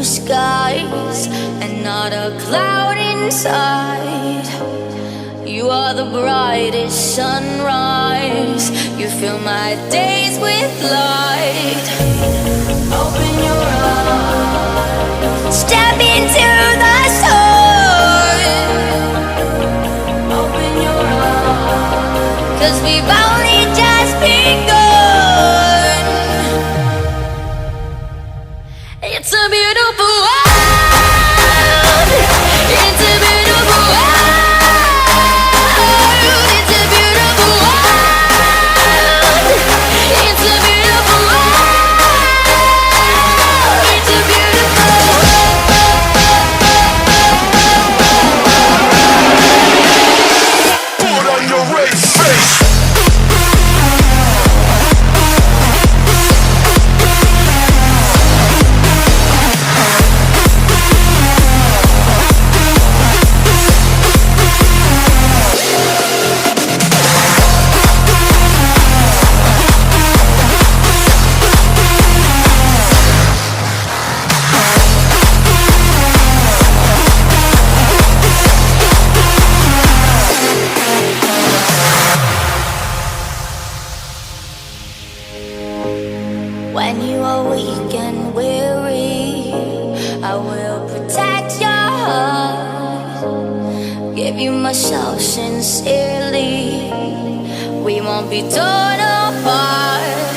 blue skies and not a cloud inside. You are the brightest sunrise. You fill my days with light. Open your eyes, step into the sun. Open your eyes, 'cause we've only just begun. It's a beautiful world. It's a beautiful world. It's a beautiful world. It's a beautiful world. It's a beautiful world. Put on your race face. When you are weak and weary, I will protect your heart. Give you myself sincerely. We won't be torn apart.